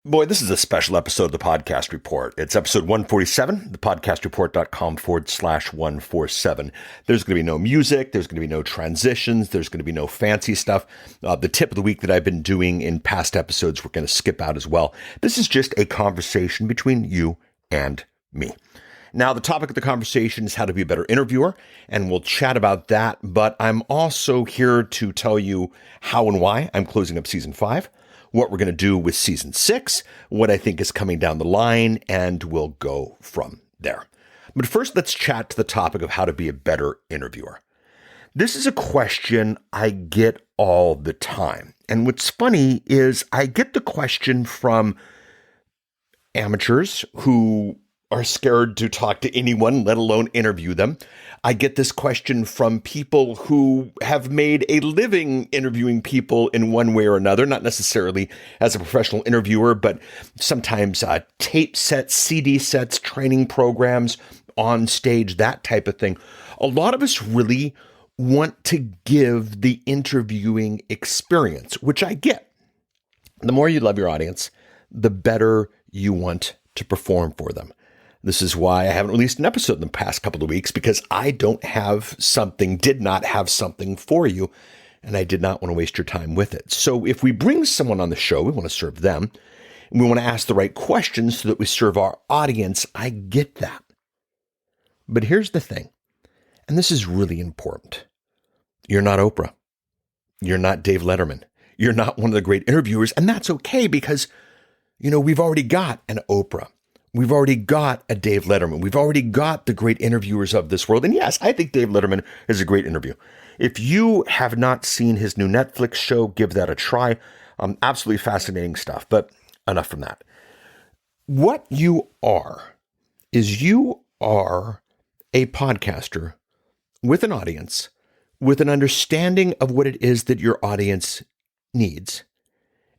Boy, this is a special episode of the Podcast Report. It's episode 147, thepodcastreport.com/147. There's going to be no music. There's going to be no transitions. There's going to be no fancy stuff. The tip of the week that I've been doing in past episodes, we're going to skip out as well. This is just a conversation between you and me. Now, the topic of the conversation is how to be a better interviewer, and we'll chat about that. But I'm also here to tell you how and why I'm closing up season 5. What we're going to do with season 6, what I think is coming down the line, and we'll go from there. But first, let's chat to the topic of how to be a better interviewer. This is a question I get all the time. And what's funny is I get the question from amateurs who are scared to talk to anyone, let alone interview them. I get this question from people who have made a living interviewing people in one way or another, not necessarily as a professional interviewer, but sometimes tape sets, CD sets, training programs, on stage, that type of thing. A lot of us really want to give the interviewing experience, which I get. The more you love your audience, the better you want to perform for them. This is why I haven't released an episode in the past couple of weeks, because I did not have something for you, and I did not want to waste your time with it. So if we bring someone on the show, we want to serve them, and we want to ask the right questions so that we serve our audience. I get that. But here's the thing, and this is really important. You're not Oprah. You're not Dave Letterman. You're not one of the great interviewers, and that's okay because, we've already got an Oprah. We've already got a Dave Letterman. We've already got the great interviewers of this world. And yes, I think Dave Letterman is a great interview. If you have not seen his new Netflix show, give that a try. Absolutely fascinating stuff, but enough from that. What you are is you are a podcaster with an audience, with an understanding of what it is that your audience needs.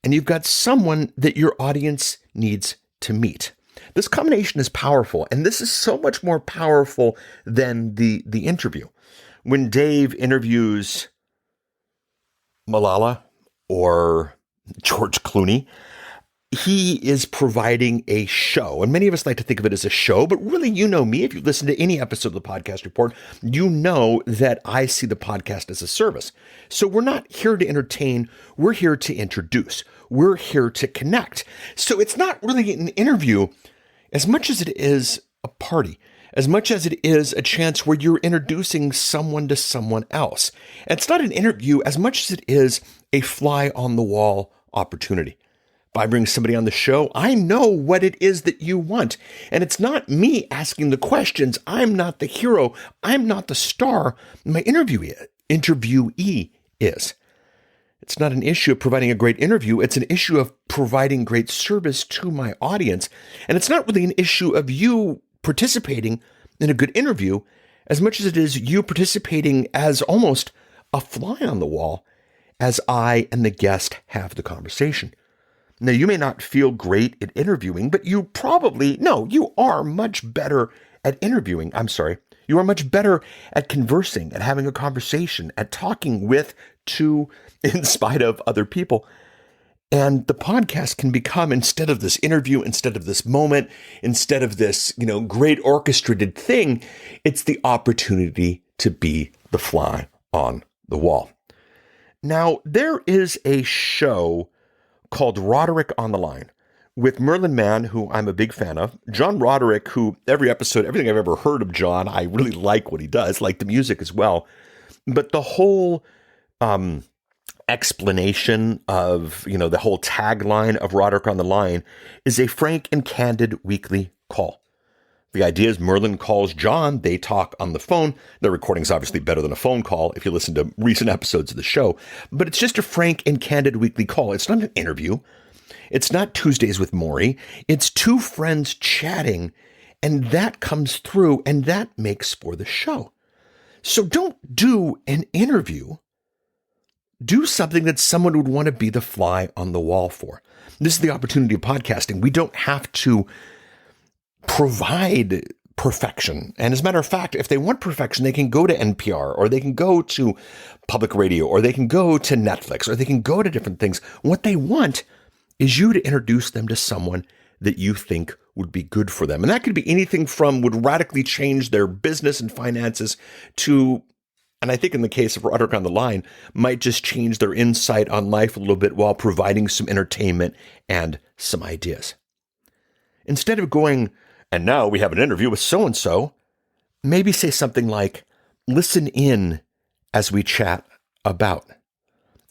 And you've got someone that your audience needs to meet. This combination is powerful, and this is so much more powerful than the interview. When Dave interviews Malala or George Clooney, he is providing a show. And many of us like to think of it as a show, but really, you know me. If you listen to any episode of the Podcast Report, you know that I see the podcast as a service. So we're not here to entertain. We're here to introduce. We're here to connect. So it's not really an interview as much as it is a party, as much as it is a chance where you're introducing someone to someone else. And it's not an interview as much as it is a fly on the wall opportunity. By bringing somebody on the show, I know what it is that you want. And it's not me asking the questions. I'm not the hero. I'm not the star. My interviewee is. It's not an issue of providing a great interview. It's an issue of providing great service to my audience. And it's not really an issue of you participating in a good interview as much as it is you participating as almost a fly on the wall as I and the guest have the conversation. Now, you may not feel great at interviewing, but you are much better at interviewing. You are much better at conversing, at having a conversation, at talking with, to, in spite of other people. And the podcast can become, instead of this interview, instead of this moment, instead of this, great orchestrated thing, it's the opportunity to be the fly on the wall. Now, there is a show called Roderick on the Line with Merlin Mann, who I'm a big fan of. John Roderick, who every episode, everything I've ever heard of John, I really like what he does, like the music as well. But the whole explanation of, the whole tagline of Roderick on the Line is a frank and candid weekly call. The idea is Merlin calls John, they talk on the phone. The recording's obviously better than a phone call if you listen to recent episodes of the show, but it's just a frank and candid weekly call. It's not an interview. It's not Tuesdays with Maury. It's two friends chatting, and that comes through, and that makes for the show. So don't do an interview. Do something that someone would want to be the fly on the wall for. This is the opportunity of podcasting. We don't have to provide perfection. And as a matter of fact, if they want perfection, they can go to NPR, or they can go to public radio, or they can go to Netflix, or they can go to different things. What they want is you to introduce them to someone that you think would be good for them. And that could be anything from would radically change their business and finances to, and I think in the case of Roderick on the Line, might just change their insight on life a little bit while providing some entertainment and some ideas. Instead of going, and now we have an interview with so-and-so, maybe say something like, listen in as we chat about.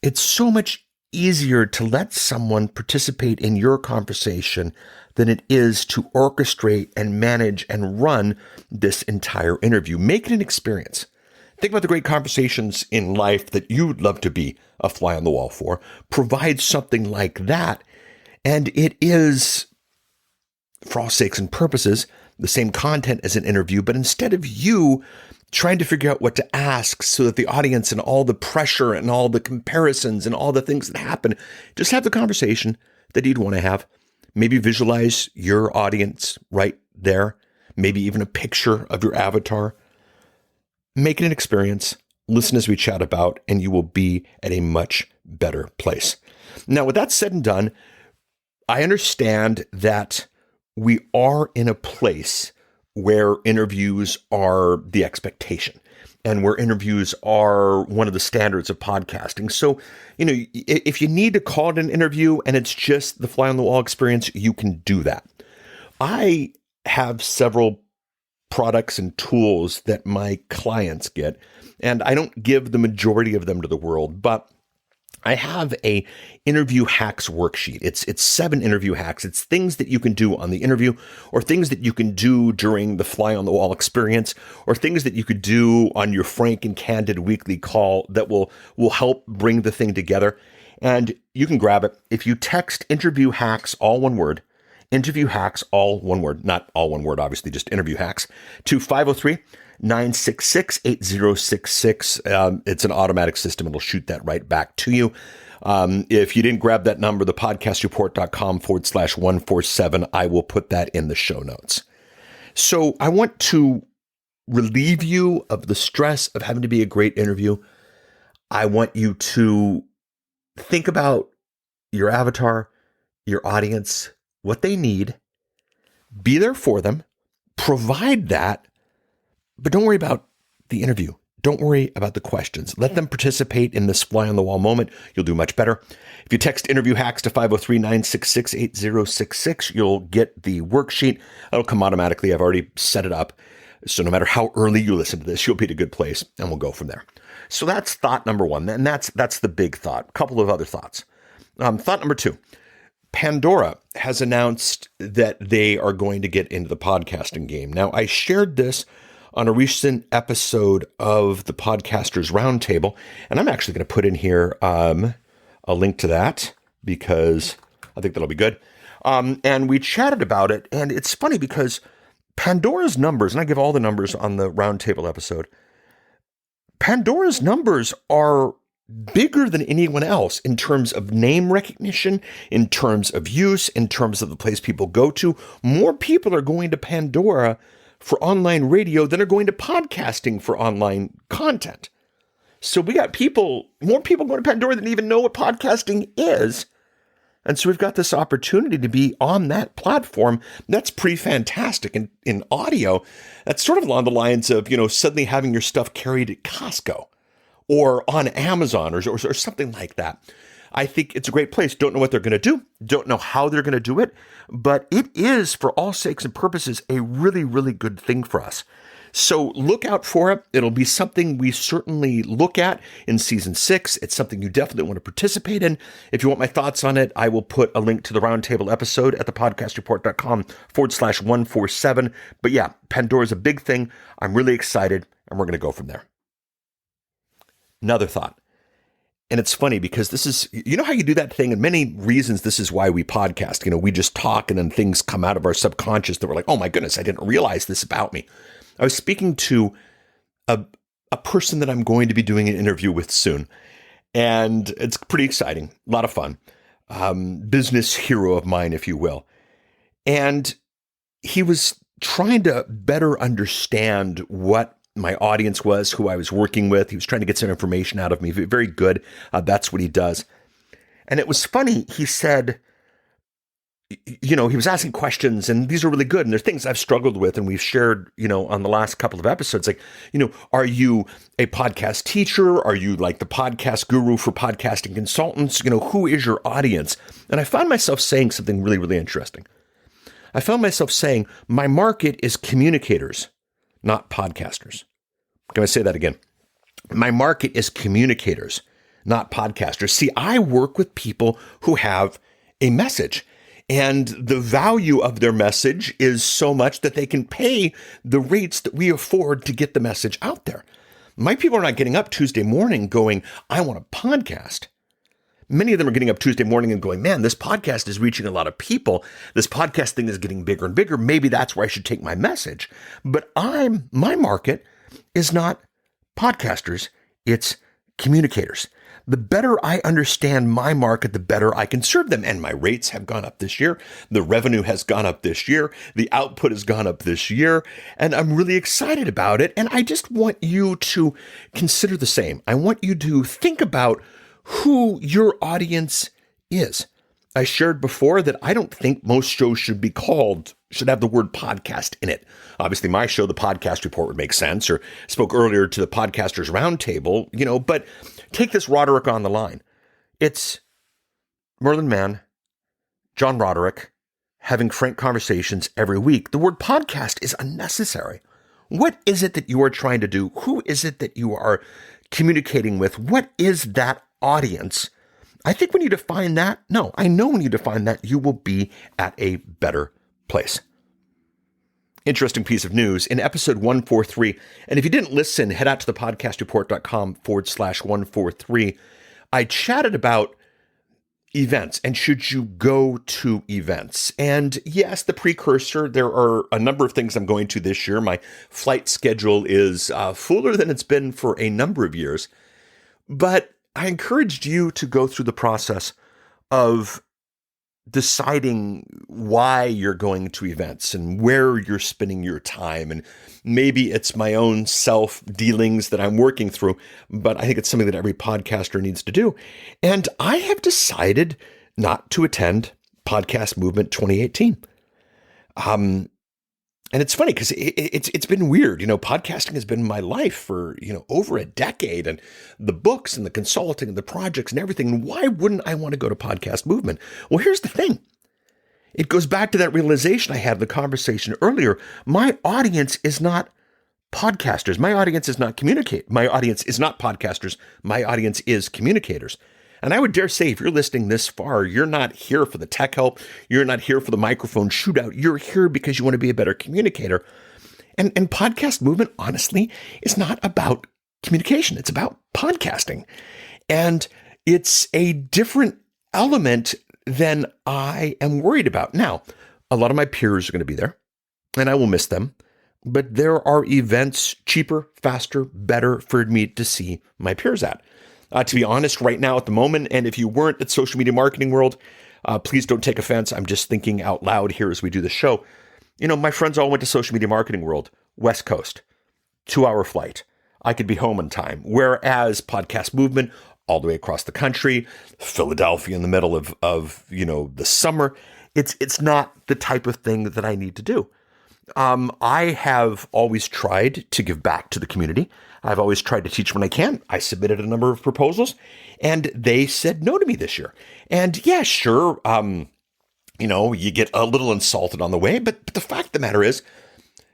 It's so much easier to let someone participate in your conversation than it is to orchestrate and manage and run this entire interview. Make it an experience. Think about the great conversations in life that you'd love to be a fly on the wall for. Provide something like that, and it is, for all sakes and purposes, the same content as an interview, but instead of you trying to figure out what to ask so that the audience and all the pressure and all the comparisons and all the things that happen, just have the conversation that you'd want to have. Maybe visualize your audience right there. Maybe even a picture of your avatar. Make it an experience. Listen as we chat about, and you will be at a much better place. Now, with that said and done, I understand that we are in a place where interviews are the expectation and where interviews are one of the standards of podcasting. So, if you need to call it an interview and it's just the fly on the wall experience, you can do that. I have several products and tools that my clients get, and I don't give the majority of them to the world, but I have a interview hacks worksheet. It's 7 interview hacks. It's things that you can do on the interview, or things that you can do during the fly on the wall experience, or things that you could do on your frank and candid weekly call that will help bring the thing together. And you can grab it if you text interview hacks, all one word, interview hacks, all one word, not all one word, obviously, just interview hacks, to 503-966-8066. It's an automatic system. It'll shoot that right back to you. If you didn't grab that number, thepodcastreport.com/147, I will put that in the show notes. So I want to relieve you of the stress of having to be a great interview. I want you to think about your avatar, your audience, what they need, be there for them, provide that, but don't worry about the interview. Don't worry about the questions. Let them participate in this fly on the wall moment. You'll do much better. If you text interview hacks to 503-966-8066, you'll get the worksheet. It'll come automatically. I've already set it up. So no matter how early you listen to this, you'll be at a good place, and we'll go from there. So that's thought number one. And that's the big thought. A couple of other thoughts. Thought number 2. Pandora has announced that they are going to get into the podcasting game. Now, I shared this on a recent episode of the Podcasters Roundtable, and I'm actually going to put in here a link to that because I think that'll be good. And we chatted about it, and it's funny because Pandora's numbers, and I give all the numbers on the Roundtable episode, Pandora's numbers are bigger than anyone else in terms of name recognition, in terms of use, in terms of the place people go to. More people are going to Pandora for online radio than are going to podcasting for online content. So we got more people going to Pandora than even know what podcasting is. And so we've got this opportunity to be on that platform. That's pretty fantastic. And in audio, that's sort of along the lines of, suddenly having your stuff carried at Costco or on Amazon or something like that. I think it's a great place. Don't know what they're going to do. Don't know how they're going to do it. But it is, for all sakes and purposes, a really, really good thing for us. So look out for it. It'll be something we certainly look at in season 6. It's something you definitely want to participate in. If you want my thoughts on it, I will put a link to the roundtable episode at thepodcastreport.com/147. But yeah, Pandora's a big thing. I'm really excited, and we're going to go from there. Another thought. And it's funny because this is, how you do that thing, and many reasons this is why we podcast. We just talk and then things come out of our subconscious that we're like, oh my goodness, I didn't realize this about me. I was speaking to a person that I'm going to be doing an interview with soon, and it's pretty exciting, a lot of fun. Business hero of mine, if you will. And he was trying to better understand what my audience was, who I was working with. He was trying to get some information out of me. Very good. That's what he does. And it was funny. He said, he was asking questions, and these are really good. And they're things I've struggled with, and we've shared, on the last couple of episodes. Like, are you a podcast teacher? Are you like the podcast guru for podcasting consultants? Who is your audience? And I found myself saying something really, really interesting. I found myself saying, my market is communicators, not podcasters. Can I say that again? My market is communicators, not podcasters. See, I work with people who have a message. And the value of their message is so much that they can pay the rates that we afford to get the message out there. My people are not getting up Tuesday morning going, I want a podcast. Many of them are getting up Tuesday morning and going, man, this podcast is reaching a lot of people. This podcast thing is getting bigger and bigger. Maybe that's where I should take my message. But my market is not podcasters. It's communicators. The better I understand my market, the better I can serve them. And my rates have gone up this year. The revenue has gone up this year. The output has gone up this year. And I'm really excited about it. And I just want you to consider the same. I want you to think about who your audience is. I shared before that I don't think most shows should have the word podcast in it. Obviously, my show, The Podcast Report, would make sense, or spoke earlier to the Podcasters Roundtable, but take this Roderick on the line. It's Merlin Mann, John Roderick, having frank conversations every week. The word podcast is unnecessary. What is it that you are trying to do? Who is it that you are communicating with? What is that audience? I think when you define that, I know when you define that, you will be at a better place. Interesting piece of news in episode 143. And if you didn't listen, head out to thepodcastreport.com/143. I chatted about events and should you go to events? And yes, the precursor, there are a number of things I'm going to this year. My flight schedule is fuller than it's been for a number of years. But I encouraged you to go through the process of deciding why you're going to events and where you're spending your time. And maybe it's my own self-dealings that I'm working through, but I think it's something that every podcaster needs to do. And I have decided not to attend Podcast Movement 2018. And it's funny because it's been weird. Podcasting has been my life for, over a decade, and the books and the consulting and the projects and everything. And why wouldn't I want to go to Podcast Movement? Well, here's the thing. It goes back to that realization I had in the conversation earlier. My audience is not podcasters. My audience is not My audience is not podcasters. My audience is communicators. And I would dare say, if you're listening this far, you're not here for the tech help. You're not here for the microphone shootout. You're here because you want to be a better communicator. And Podcast Movement, honestly, is not about communication. It's about podcasting. And it's a different element than I am worried about. Now, a lot of my peers are going to be there, and I will miss them. But there are events cheaper, faster, better for me to see my peers at. To be honest, right now at the moment, and if you weren't at Social Media Marketing World, please don't take offense. I'm just thinking out loud here as we do the show. My friends all went to Social Media Marketing World, West Coast, 2-hour flight. I could be home in time. Whereas Podcast Movement, all the way across the country, Philadelphia in the middle of the summer, it's not the type of thing that I need to do. I have always tried to give back to the community. I've always tried to teach when I can. I submitted a number of proposals, and they said no to me this year. And yeah, sure, you get a little insulted on the way, but the fact of the matter is,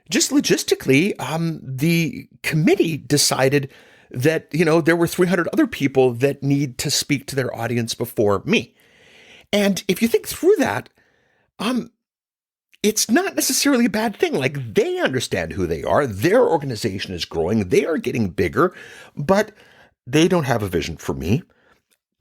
just logistically, the committee decided that, there were 300 other people that need to speak to their audience before me. And if you think through that, it's not necessarily a bad thing. Like, they understand who they are. Their organization is growing. They are getting bigger, but they don't have a vision for me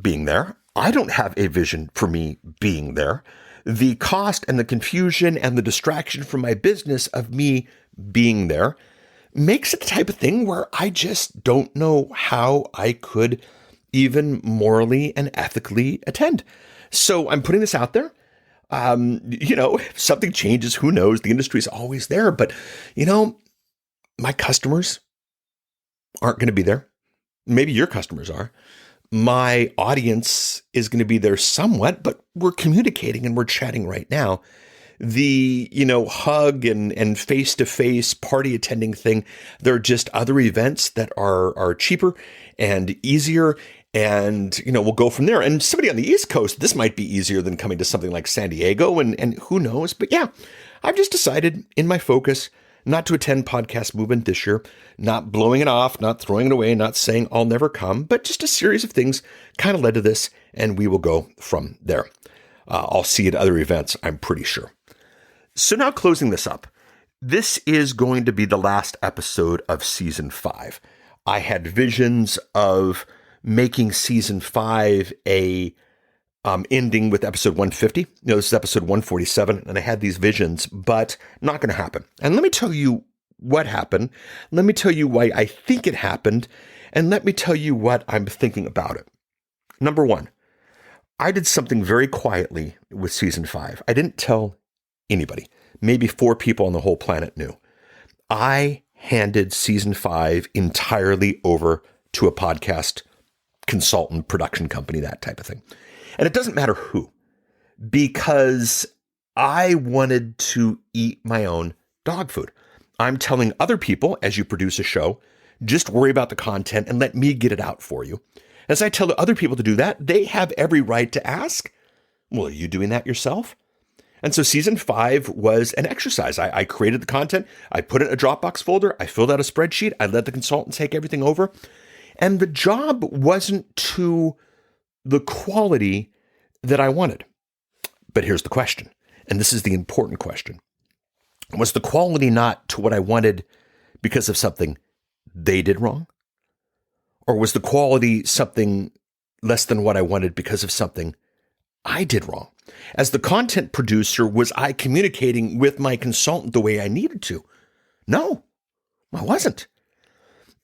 being there. I don't have a vision for me being there. The cost and the confusion and the distraction from my business of me being there makes it the type of thing where I just don't know how I could even morally and ethically attend. So I'm putting this out there. If something changes, who knows? The industry is always there, but my customers aren't going to be there. Maybe your customers are, My audience is going to be there somewhat, but we're communicating and we're chatting right now. The, hug and face-to-face party attending thing, there are just other events that are cheaper and easier. And, we'll go from there. And somebody on the East Coast, this might be easier than coming to something like San Diego and who knows. But yeah, I've just decided in my focus not to attend Podcast Movement this year, not blowing it off, not throwing it away, not saying I'll never come, but just a series of things kind of led to this, and we will go from there. I'll see you at other events, I'm pretty sure. So now closing this up, this is going to be the last episode of Season 5. I had visions of making Season 5 a ending with episode 150. This is episode 147, and I had these visions, but not going to happen. And let me tell you what happened. Let me tell you why I think it happened, and let me tell you what I'm thinking about it. Number one, I did something very quietly with Season 5. I didn't tell anybody. Maybe 4 people on the whole planet knew. I handed Season 5 entirely over to a podcast consultant, production company, that type of thing. And it doesn't matter who, because I wanted to eat my own dog food. I'm telling other people, as you produce a show, just worry about the content and let me get it out for you. As I tell other people to do that, they have every right to ask, well, are you doing that yourself? And so Season 5 was an exercise. I created the content. I put it in a Dropbox folder. I filled out a spreadsheet. I let the consultant take everything over. And the job wasn't to the quality that I wanted. But here's the question, and this is the important question. Was the quality not to what I wanted because of something they did wrong? Or was the quality something less than what I wanted because of something I did wrong? As the content producer, was I communicating with my consultant the way I needed to? No, I wasn't.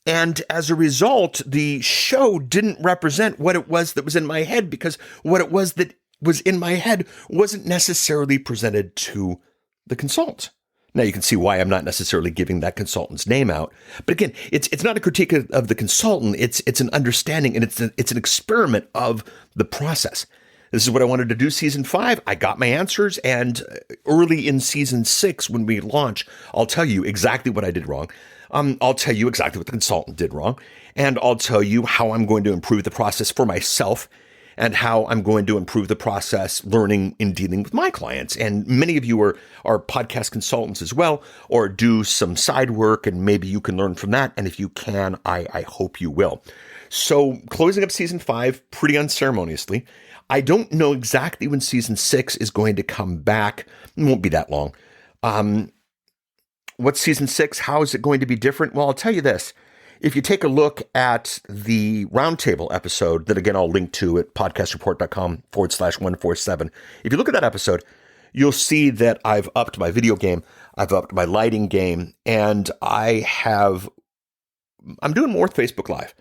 And as a result, the show didn't represent what it was that was in my head, because what it was that was in my head wasn't necessarily presented to the consultant. Now you can see why I'm not necessarily giving that consultant's name out. But again, it's not a critique of the consultant. It's an understanding, and it's an experiment of the process. This is what I wanted to do Season 5. I got my answers, and early in Season 6, when we launch, I'll tell you exactly what I did wrong. I'll tell you exactly what the consultant did wrong, and I'll tell you how I'm going to improve the process for myself and how I'm going to improve the process learning in dealing with my clients. And many of you are podcast consultants as well, or do some side work, and maybe you can learn from that. And if you can, I hope you will. So closing up Season 5 pretty unceremoniously. I don't know exactly when Season 6 is going to come back. It won't be that long. What's Season 6? How is it going to be different? Well, I'll tell you this. If you take a look at the roundtable episode that, again, I'll link to at podcastreport.com/147. If you look at that episode, you'll see that I've upped my video game. I've upped my lighting game, and I'm doing more with Facebook Live.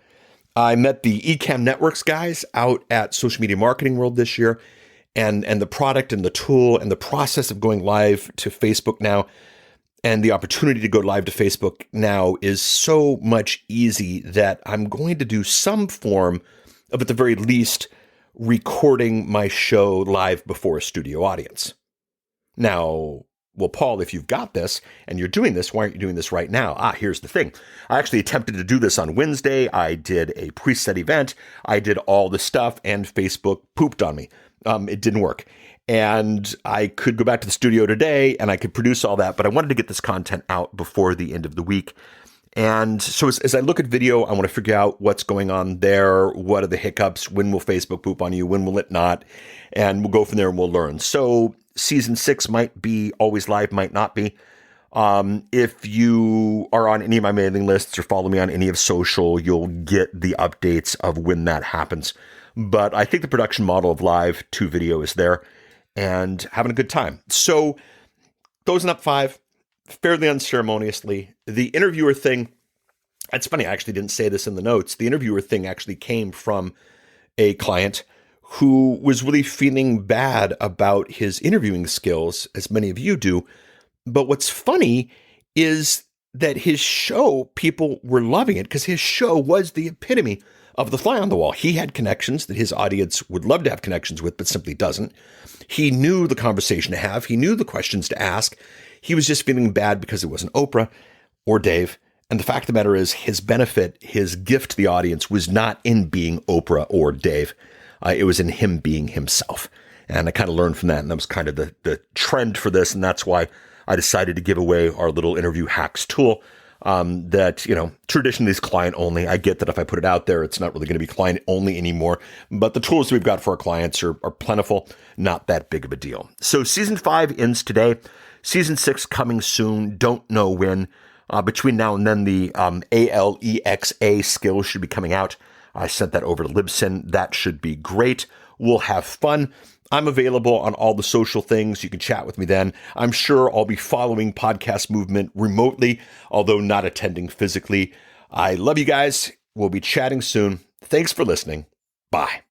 I met the Ecamm Networks guys out at Social Media Marketing World this year, and the product and the tool and the process of going live to Facebook now, and the opportunity to go live to Facebook now is so much easy that I'm going to do some form of, at the very least, recording my show live before a studio audience. Now, well, Paul, if you've got this and you're doing this, why aren't you doing this right now? Here's the thing. I actually attempted to do this on Wednesday. I did a preset event. I did all the stuff, and Facebook pooped on me. It didn't work. And I could go back to the studio today and I could produce all that, but I wanted to get this content out before the end of the week. And so as I look at video, I want to figure out what's going on there. What are the hiccups? When will Facebook poop on you? When will it not? And we'll go from there and we'll learn. So Season 6 might be always live, might not be. If you are on any of my mailing lists or follow me on any of social, you'll get the updates of when that happens. But I think the production model of live to video is there, and having a good time. So closing up 5, fairly unceremoniously. The interviewer thing, it's funny, I actually didn't say this in the notes. The interviewer thing actually came from a client who was really feeling bad about his interviewing skills, as many of you do. But what's funny is that his show, people were loving it because his show was the epitome of the fly on the wall. He had connections that his audience would love to have connections with, but simply doesn't. He knew the conversation to have. He knew the questions to ask. He was just feeling bad because it wasn't Oprah or Dave. And the fact of the matter is, his benefit, his gift to the audience was not in being Oprah or Dave. It was in him being himself. And I kind of learned from that. And that was kind of the trend for this. And that's why I decided to give away our little interview hacks tool that, traditionally is client only. I get that if I put it out there, it's not really going to be client only anymore. But the tools we've got for our clients are plentiful, not that big of a deal. So season 5 ends today. Season 6 coming soon. Don't know when. Between now and then, the ALEXA skill should be coming out. I sent that over to Libsyn. That should be great. We'll have fun. I'm available on all the social things. You can chat with me then. I'm sure I'll be following Podcast Movement remotely, although not attending physically. I love you guys. We'll be chatting soon. Thanks for listening. Bye.